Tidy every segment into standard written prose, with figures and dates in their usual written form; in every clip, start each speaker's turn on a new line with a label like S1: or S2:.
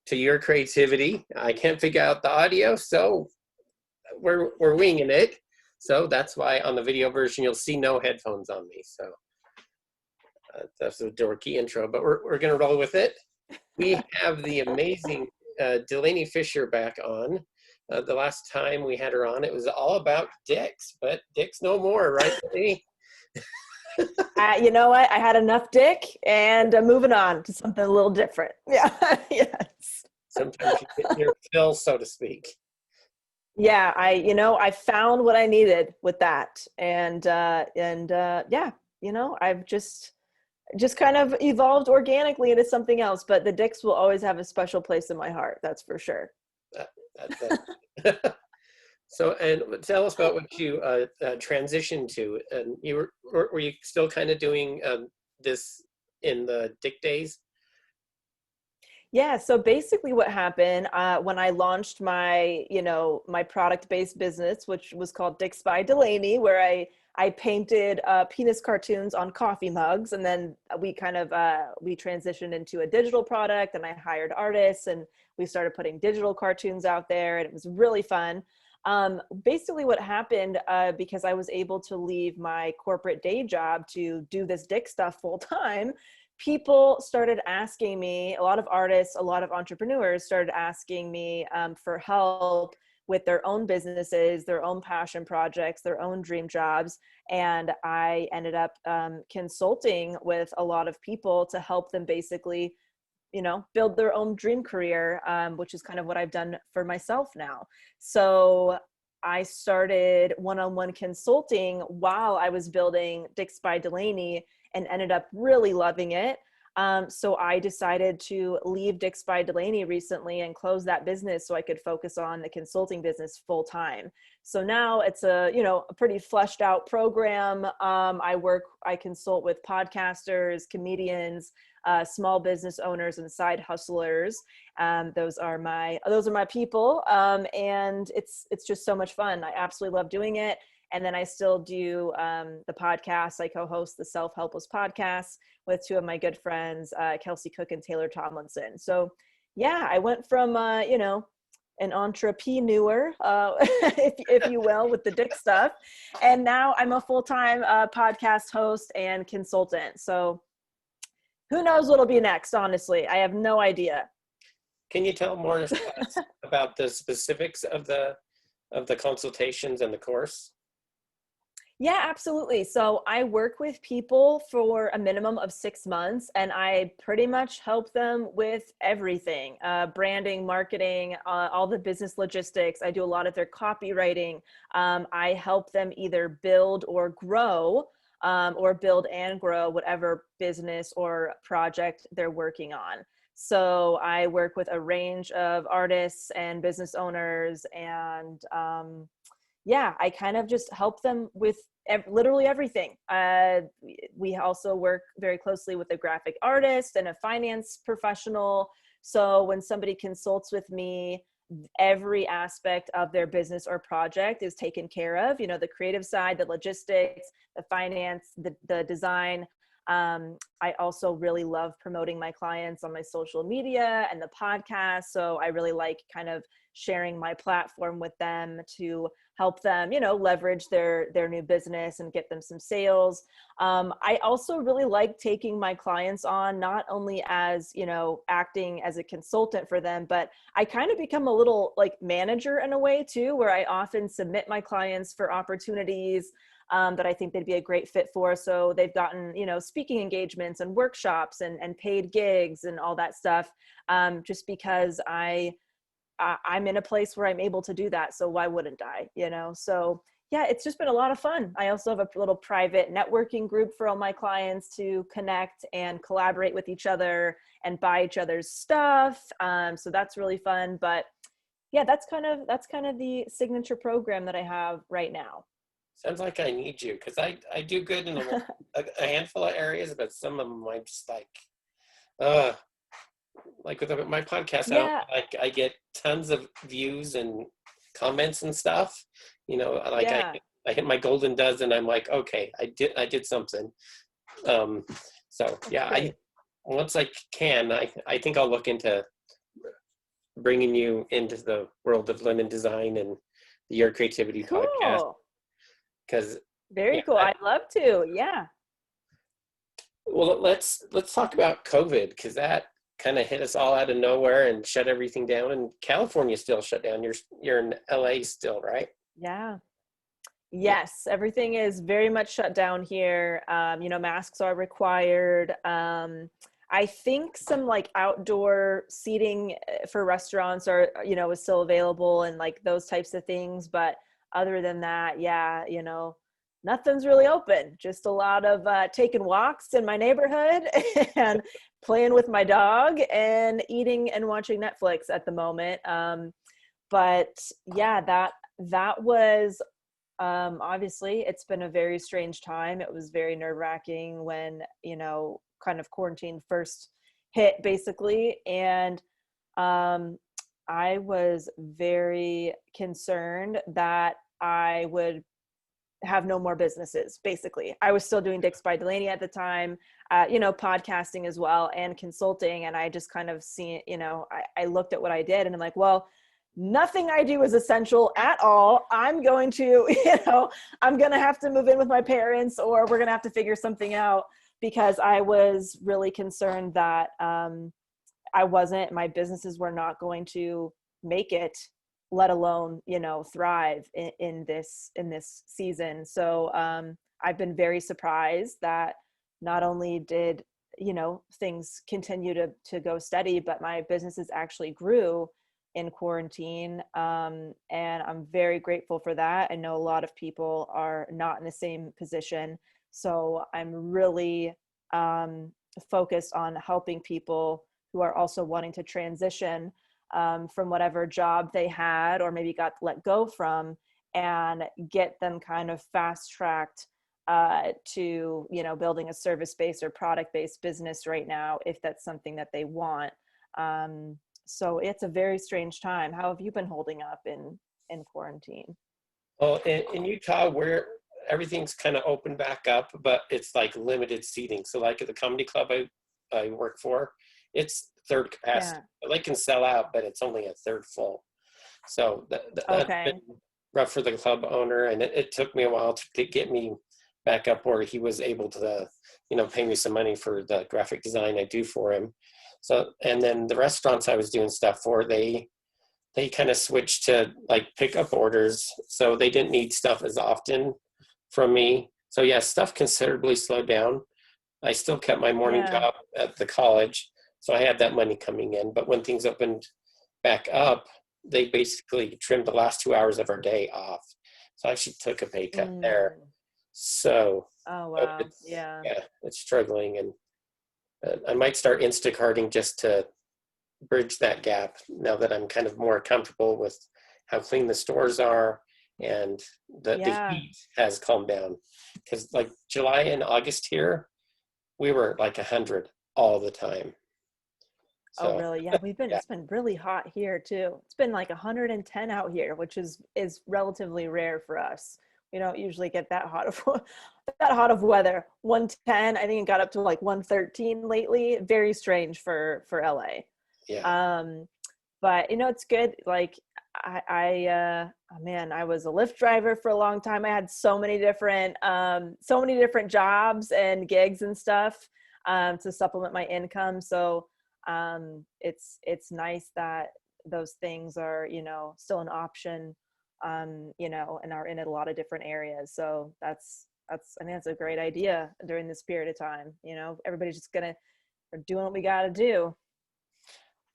S1: to your creativity. I can't figure out the audio, so we're winging it. So that's why on the video version, you'll see no headphones on me. So that's a dorky intro, but we're going to roll with it. We have the amazing Delanie Fischer back on. The last time we had her on, it was all about dicks, but dicks no more, right, Delanie?
S2: You know what? I had enough dick, and I'm moving on to something a little different. Yeah. Yes.
S1: Sometimes you get your fill, so to speak.
S2: Yeah, I found what I needed with that, and yeah, I've just kind of evolved organically into something else. But the dicks will always have a special place in my heart. That's for sure.
S1: So, and tell us about what you transitioned to. And you were you still kind of doing this in the dick days?
S2: Yeah. So basically what happened when I launched my, my product-based business, which was called Dicks by Delanie, where I painted penis cartoons on coffee mugs. And then we transitioned into a digital product, and I hired artists, and we started putting digital cartoons out there, and it was really fun. Basically what happened, because I was able to leave my corporate day job to do this dick stuff full time, people started asking me, a lot of artists, a lot of entrepreneurs started asking me for help with their own businesses, their own passion projects, their own dream jobs. And I ended up consulting with a lot of people to help them basically, build their own dream career, which is kind of what I've done for myself now. So I started one-on-one consulting while I was building Dicks by Delanie, and ended up really loving it. So I decided to leave Dicks by Delanie recently and close that business so I could focus on the consulting business full time. So now it's a pretty fleshed out program. I consult with podcasters, comedians, small business owners, and side hustlers. Those are my people. And it's just so much fun. I absolutely love doing it. And then I still do the podcast. I co-host the Sale-Helpless Podcast with two of my good friends, Kelsey Cook and Taylor Tomlinson. So yeah, I went from, an entrepreneur, if you will, with the dick stuff. And now I'm a full-time podcast host and consultant. So who knows what'll be next, honestly. I have no idea.
S1: Can you tell more about the specifics of the consultations and the course?
S2: Yeah, absolutely. So I work with people for a minimum of 6 months, and I pretty much help them with everything, branding, marketing, all the business logistics. I do a lot of their copywriting. I help them either build or grow, or build and grow whatever business or project they're working on. So I work with a range of artists and business owners, and yeah, I kind of just help them with literally everything. We also work very closely with a graphic artist and a finance professional. So when somebody consults with me, every aspect of their business or project is taken care of. The creative side, the logistics, the finance, the design. I also really love promoting my clients on my social media and the podcast. So I really like kind of sharing my platform with them to help them, leverage their new business and get them some sales. I also really like taking my clients on, not only as, acting as a consultant for them, but I kind of become a little like manager in a way too, where I often submit my clients for opportunities that I think they'd be a great fit for. So they've gotten, speaking engagements and workshops and paid gigs and all that stuff, just because I'm in a place where I'm able to do that. So why wouldn't I, So yeah, it's just been a lot of fun. I also have a little private networking group for all my clients to connect and collaborate with each other and buy each other's stuff. So that's really fun. But yeah, that's kind of the signature program that I have right now.
S1: Sounds like I need you, because I do good in a handful of areas, but some of them I'm just like with my podcast,
S2: Yeah.
S1: I get tons of views and comments and stuff. I hit my golden dozen. I'm like, okay, I did something. So yeah, once I can, I think I'll look into bringing you into the world of linen design and the Your Creativity podcast.
S2: Cool.
S1: Because
S2: Very cool. I'd love to. Yeah.
S1: well, let's talk about COVID, because that kind of hit us all out of nowhere and shut everything down. And California still shut down. You're in LA still, right?
S2: Yeah. Yes, everything is very much shut down here. Masks are required. I think some like outdoor seating for restaurants are, is still available and like those types of things. But other than that, yeah, nothing's really open. Just a lot of taking walks in my neighborhood and playing with my dog and eating and watching Netflix at the moment. But yeah, that was obviously it's been a very strange time. It was very nerve-wracking when, kind of quarantine first hit basically. And I was very concerned that I would have no more businesses. Basically, I was still doing Dicks by Delanie at the time, podcasting as well and consulting. And I just kind of seen, I looked at what I did and I'm like, well, nothing I do is essential at all. I'm going to, I'm going to have to move in with my parents, or we're going to have to figure something out, because I was really concerned that my businesses were not going to make it, let alone, thrive in this season. So I've been very surprised that not only did, things continue to go steady, but my businesses actually grew in quarantine. And I'm very grateful for that. I know a lot of people are not in the same position. So I'm really focused on helping people who are also wanting to transition from whatever job they had or maybe got let go from, and get them kind of fast tracked to, building a service-based or product-based business right now, if that's something that they want. So it's a very strange time. How have you been holding up in quarantine?
S1: Well, in Utah, where everything's kind of open back up, but it's like limited seating. So like at the comedy club I work for, it's third capacity. Yeah. They can sell out, but it's only a third full. So that's been rough for the club owner. And it took me a while to get me back up where he was able to, pay me some money for the graphic design I do for him. So, and then the restaurants I was doing stuff for, they kind of switched to like pickup orders. So they didn't need stuff as often from me. So yeah, stuff considerably slowed down. I still kept my morning job at the college, so I had that money coming in. But when things opened back up, they basically trimmed the last 2 hours of our day off. So I actually took a pay cut there. So it's struggling, and I might start Instacarting just to bridge that gap now that I'm kind of more comfortable with how clean the stores are, and the heat has calmed down. Because like July and August here, we were like 100 all the time. So,
S2: oh, really? Yeah, it's been really hot here too. It's been like 110 out here, which is relatively rare for us. We don't usually get that hot of weather. 110, I think it got up to like 113 lately. Very strange for LA.
S1: Yeah.
S2: But it's good. Like I was a Lyft driver for a long time. I had so many different jobs and gigs and stuff to supplement my income. So it's nice that those things are, still an option, and are in a lot of different areas. So I think that's a great idea during this period of time. Everybody's just we're doing what we got to do.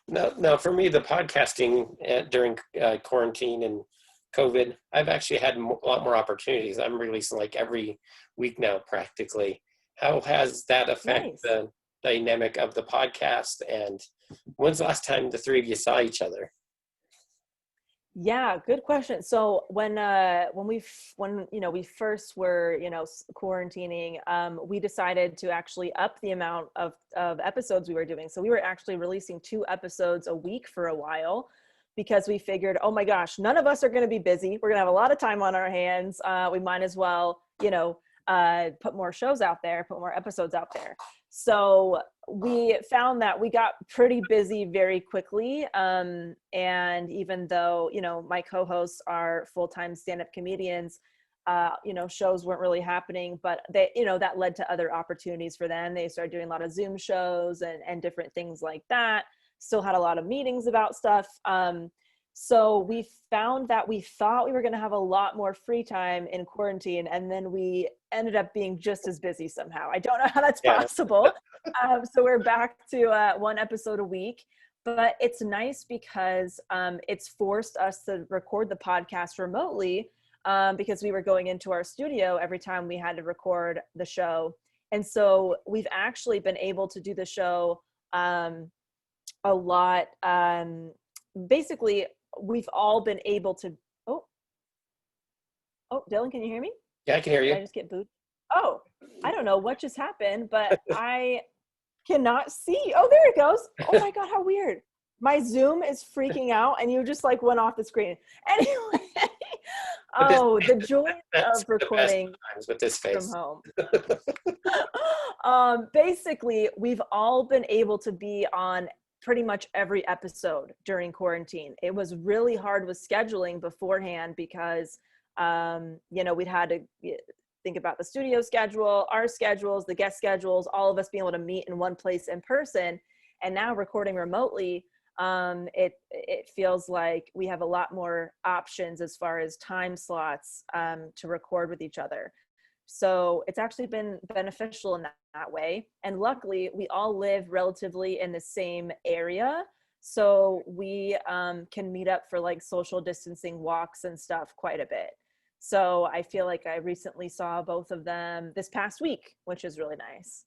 S1: No, for me, the podcasting during quarantine and COVID, I've actually had a lot more opportunities. I'm releasing like every week now, practically. How has that affected the dynamic of the podcast? And when's the last time the three of you saw each other?
S2: Yeah, good question. So when we first were, quarantining, we decided to actually up the amount of episodes we were doing. So we were actually releasing 2 episodes a week for a while, because we figured, oh my gosh, none of us are going to be busy. We're going to have a lot of time on our hands. We might as well, put more shows out there, put more episodes out there. So we found that we got pretty busy very quickly. And even though, my co-hosts are full-time stand-up comedians, shows weren't really happening, but they, that led to other opportunities for them. They started doing a lot of Zoom shows and different things like that. Still had a lot of meetings about stuff. So we found that we thought we were going to have a lot more free time in quarantine, and then we ended up being just as busy somehow. I don't know how that's possible. So we're back to 1 episode a week, but it's nice because it's forced us to record the podcast remotely, because we were going into our studio every time we had to record the show. And so we've actually been able to do the show a lot. Basically, we've all been able to, oh, Dylan, can you hear me?
S1: Yeah, I can hear you.
S2: Did I just get booed? Oh, I don't know what just happened, but I cannot see. Oh, there it goes. Oh my God, how weird. My Zoom is freaking out and you just like went off the screen. Anyway, the joy of recording
S1: with this face
S2: from home. Basically, we've all been able to be on pretty much every episode during quarantine. It was really hard with scheduling beforehand because, we'd had to think about the studio schedule, our schedules, the guest schedules, all of us being able to meet in one place in person. And now recording remotely, it feels like we have a lot more options as far as time slots to record with each other. So it's actually been beneficial in that way. And luckily, we all live relatively in the same area. So we can meet up for like social distancing walks and stuff quite a bit. So I feel like I recently saw both of them this past week, which is really nice.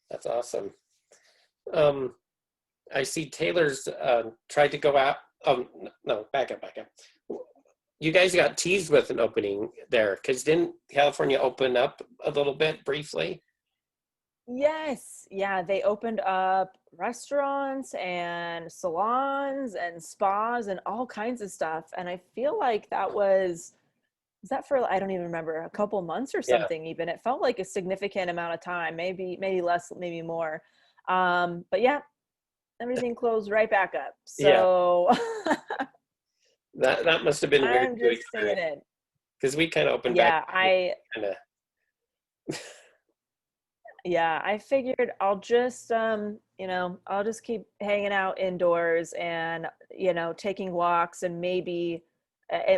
S1: That's awesome. I see Taylor's tried to go out. No, back up. You guys got teased with an opening there, because didn't California open up a little bit briefly?
S2: Yes. Yeah. They opened up restaurants and salons and spas and all kinds of stuff. And I feel like was that for, I don't even remember, a couple months or something. Even it felt like a significant amount of time, maybe less, maybe more. But yeah, everything closed right back up. So
S1: that must have been weird.
S2: I'm just saying it.
S1: Because we kind of opened
S2: back.
S1: Yeah,
S2: I figured I'll just, I'll just keep hanging out indoors and, taking walks, and maybe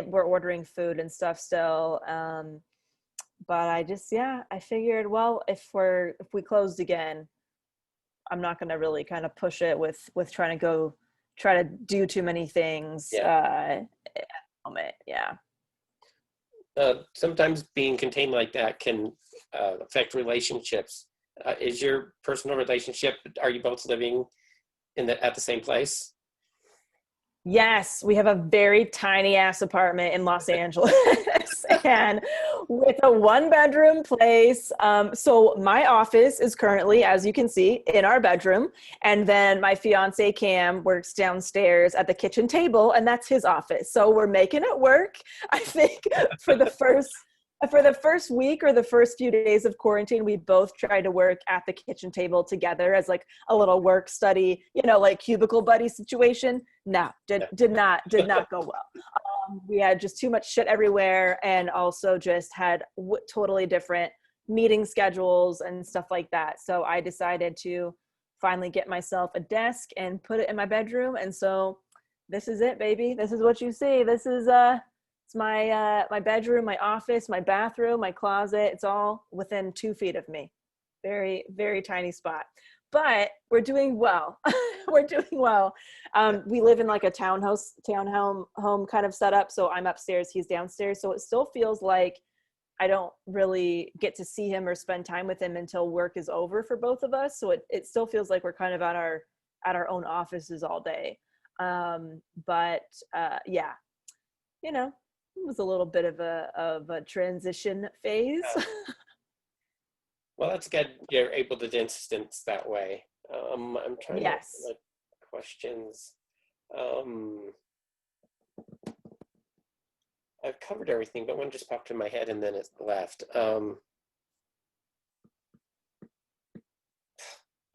S2: we're ordering food and stuff still. But I figured, well, if we closed again, I'm not going to really kind of push it with trying to do too many things at the moment. Yeah.
S1: Sometimes being contained like that can affect relationships. Is your personal relationship, are you both living at the same place?
S2: Yes, we have a very tiny ass apartment in Los Angeles and with a 1-bedroom place. So my office is currently, as you can see, in our bedroom. And then my fiance Cam works downstairs at the kitchen table, and that's his office. So we're making it work. I think for the first week or the first few days of quarantine, we both tried to work at the kitchen table together as like a little work study, like cubicle buddy situation. No, did not go well. We had just too much shit everywhere, and also just had totally different meeting schedules and stuff like that. So I decided to finally get myself a desk and put it in my bedroom. And so this is it, baby. This is what you see. This is it's my bedroom, my office, my bathroom, my closet. It's all within 2 feet of me. Very, very tiny spot. But we're doing well. We're doing well. We live in like a townhome kind of setup. So I'm upstairs, he's downstairs. So it still feels like I don't really get to see him or spend time with him until work is over for both of us. So it still feels like we're kind of at our own offices all day. But yeah, it was a little bit of a transition phase.
S1: Well, that's good. You're able to distance that way. I'm trying to like questions. I've covered everything, but one just popped in my head and then it left.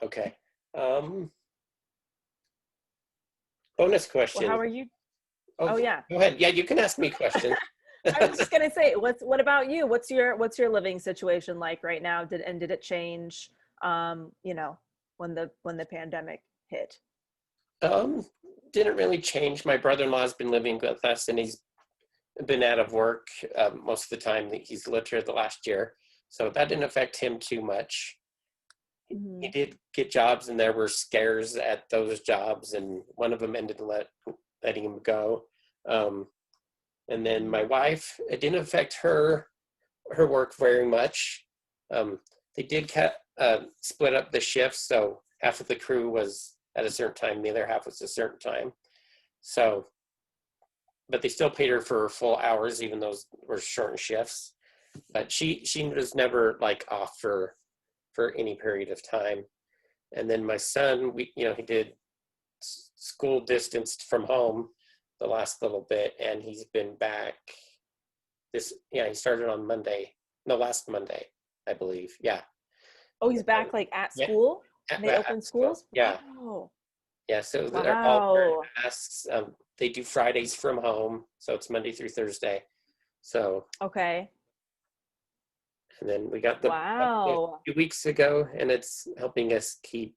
S1: Okay. Bonus
S2: Well, how
S1: question.
S2: are you?
S1: Oh,
S2: Oh yeah.
S1: go ahead. Yeah, you can ask me questions.
S2: I was just gonna say, what about you? What's your living situation like right now? Did it change you know, when the pandemic hit?
S1: Um, didn't really change. My brother-in-law's been living with us, and he's been out of work most of the time. He's lived here the last year, so that didn't affect him too much. He
S2: Hmm.
S1: did get jobs, and there were scares at those jobs, and one of them ended up letting him go. Um, and then my wife, it didn't affect her work very much. They did split up the shifts, so half of the crew was at a certain time, the other half was a certain time. So, but they still paid her for full hours, even those were shortened shifts. But she was never like off for any period of time. And then my son, he did school distanced from home the last little bit, and he's been back. He started on Monday, no, last Monday, I believe. Yeah.
S2: Oh, he's back like at
S1: Yeah.
S2: school?
S1: At,
S2: They open
S1: at school.
S2: schools?
S1: Yeah.
S2: Wow.
S1: Yeah. So they're all wearing
S2: Wow.
S1: masks. They do Fridays from home, so it's Monday through Thursday. So,
S2: Okay.
S1: and then we got the
S2: Wow.
S1: 2 weeks ago, and it's helping us keep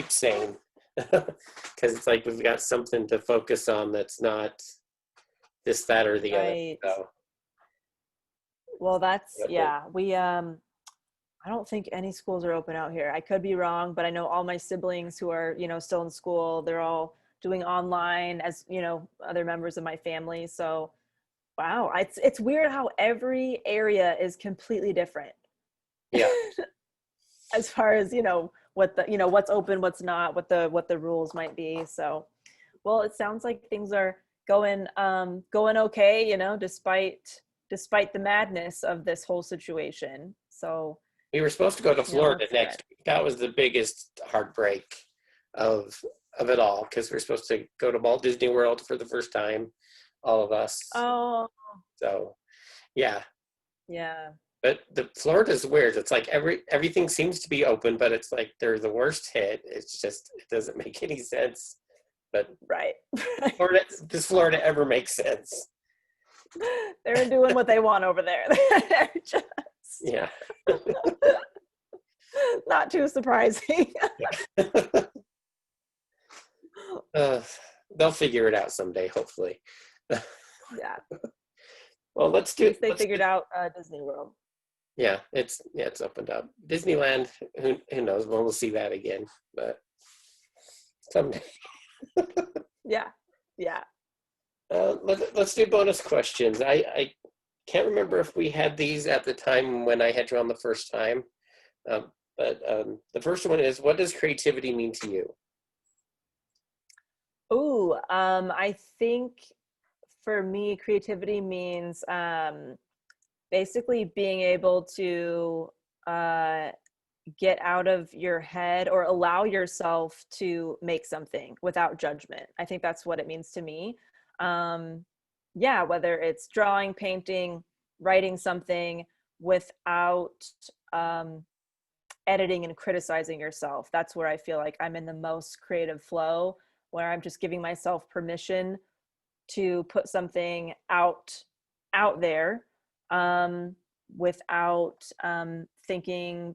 S1: sane because it's like we've got something to focus on that's not this, that, or the other.
S2: Right.
S1: So,
S2: Well, that's,
S1: but
S2: yeah, we I don't think any schools are open out here. I could be wrong, but I know all my siblings who are, still in school, they're all doing online as, other members of my family. So, wow, it's weird how every area is completely different
S1: yeah,
S2: as far as, what the, what's open, what's not, what the rules might be. So, well, it sounds like things are going okay, despite the madness of this whole situation. So,
S1: we were supposed to go to Florida
S2: that's good.
S1: next week. That was the biggest heartbreak of it all, because we're supposed to go to Walt Disney World for the first time, all of us.
S2: Oh,
S1: So, yeah.
S2: yeah.
S1: But the Florida's weird. It's like everything seems to be open, but it's like they're the worst hit. It's just, it doesn't make any sense. But
S2: Right.
S1: does Florida ever make sense?
S2: They're doing what they want over there. They're just
S1: Yeah.
S2: not too surprising.
S1: uh, they'll figure it out someday, hopefully.
S2: Yeah.
S1: Well,
S2: At least they figured out Disney World.
S1: Yeah, it's opened up. Disneyland, who knows? We'll see that again, but someday.
S2: Yeah. Yeah.
S1: Let's do bonus questions. I can't remember if we had these at the time when I had you on the first time, but the first one is, what does creativity mean to you?
S2: Ooh, I think for me, creativity means basically being able to get out of your head or allow yourself to make something without judgment. I think that's what it means to me. Yeah, whether it's drawing, painting, writing something without editing and criticizing yourself. That's where I feel like I'm in the most creative flow, where I'm just giving myself permission to put something out there without thinking,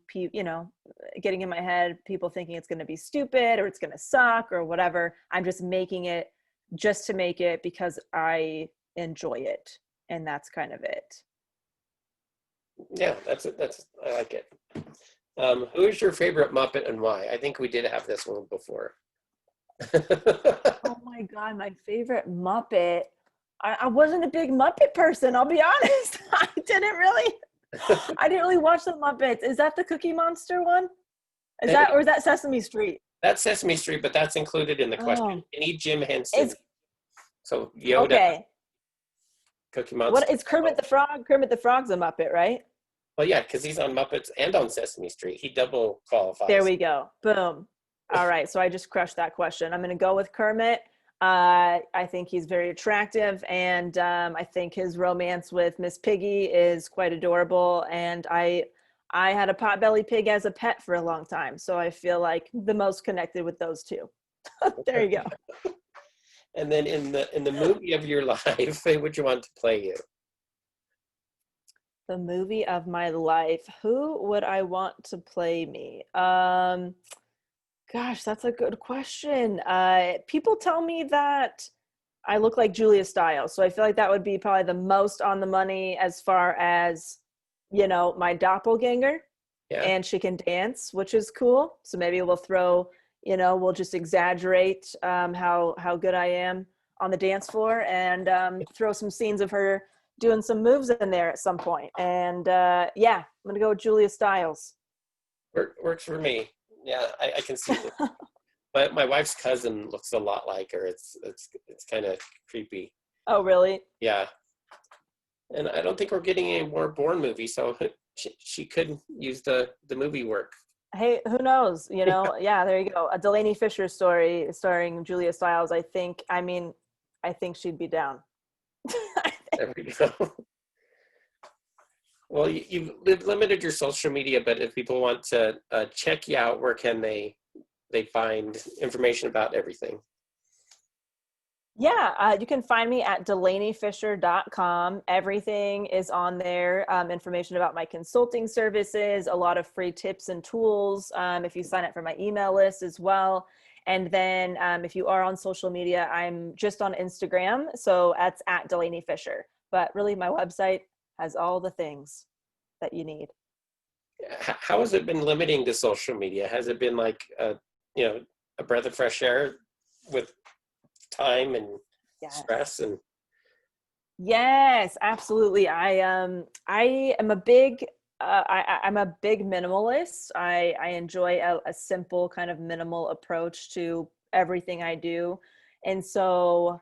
S2: getting in my head, people thinking it's going to be stupid or it's going to suck or whatever. I'm just making it just to make it because I enjoy it. And that's kind of it.
S1: Yeah, that's I like it. Who is your favorite Muppet and why? I think we did have this one before.
S2: Oh my God, my favorite Muppet. I wasn't a big Muppet person, I'll be honest. I didn't really watch the Muppets. Is that the Cookie Monster one? Is that Sesame Street?
S1: That's Sesame Street, but that's included in the question.
S2: Oh.
S1: You need Jim Henson. So Yoda,
S2: Okay.
S1: Cookie Monster.
S2: What is Kermit the Frog? Kermit the Frog's a Muppet, right?
S1: Well, yeah, because he's on Muppets and on Sesame Street. He double qualifies.
S2: There we go. Boom. All right. So I just crushed that question. I'm going to go with Kermit. I think he's very attractive, and I think his romance with Miss Piggy is quite adorable. And I I had a potbelly pig as a pet for a long time. So I feel like the most connected with those two. There you go.
S1: And then in the movie of your life, who would you want to play you?
S2: The movie of my life. Who would I want to play me? Gosh, that's a good question. People tell me that I look like Julia Stiles, so I feel like that would be probably the most on the money as far as, my doppelganger.
S1: Yeah.
S2: And she can dance, which is cool. So maybe we'll just exaggerate how good I am on the dance floor and throw some scenes of her doing some moves in there at some point. And I'm gonna go with Julia Stiles.
S1: Works for me. Yeah, I can see it. But my wife's cousin looks a lot like her. It's kind of creepy.
S2: Oh, really?
S1: Yeah. And I don't think we're getting any more Bourne movies, so she could use the movie work.
S2: Hey, who knows? Yeah, there you go. A Delanie Fischer story starring Julia Stiles. I think she'd be down.
S1: There we go. Well, you've limited your social media, but if people want to check you out, where can they find information about everything?
S2: Yeah, you can find me at delaniefischer.com. Everything is on there. Information about my consulting services, a lot of free tips and tools if you sign up for my email list as well. And then if you are on social media, I'm just on Instagram. So that's at Delanie Fischer. But really, my website has all the things that you need.
S1: How has it been limiting to social media? Has it been like, a breath of fresh air with time and stress? And
S2: yes, absolutely. I am a big I'm a big minimalist. I enjoy a simple kind of minimal approach to everything I do. And so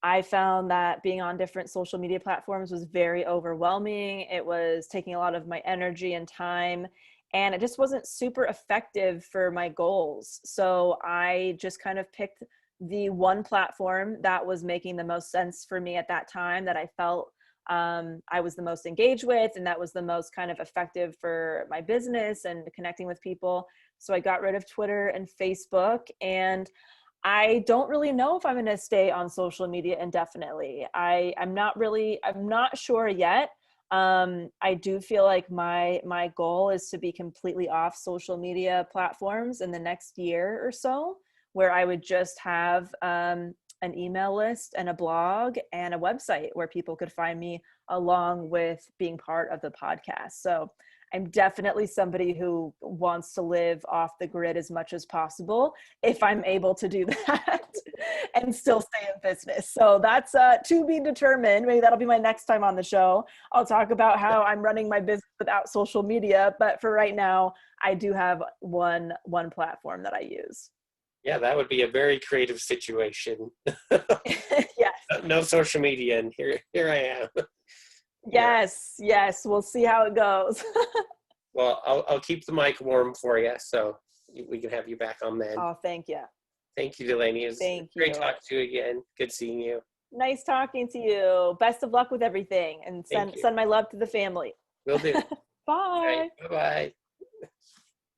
S2: I found that being on different social media platforms was very overwhelming. It was taking a lot of my energy and time, and it just wasn't super effective for my goals. So I just kind of picked the one platform that was making the most sense for me at that time, that I felt I was the most engaged with, and that was the most kind of effective for my business and connecting with people. So I got rid of Twitter and Facebook, and I don't really know if I'm going to stay on social media indefinitely. I'm not sure yet. I do feel like my goal is to be completely off social media platforms in the next year or so, where I would just have an email list and a blog and a website where people could find me along with being part of the podcast. So I'm definitely somebody who wants to live off the grid as much as possible if I'm able to do that and still stay in business. So that's to be determined. Maybe that'll be my next time on the show. I'll talk about how I'm running my business without social media. But for right now, I do have one platform that I use.
S1: Yeah, that would be a very creative situation.
S2: Yes.
S1: No social media, and here I am.
S2: Yes. We'll see how it goes.
S1: Well, I'll keep the mic warm for you, so we can have you back on then.
S2: Oh, thank you.
S1: Thank you, Delanie. It was great talking to you again. Good seeing you.
S2: Nice talking to you. Best of luck with everything, and send my love to the family.
S1: Will do.
S2: Bye.
S1: Bye-bye.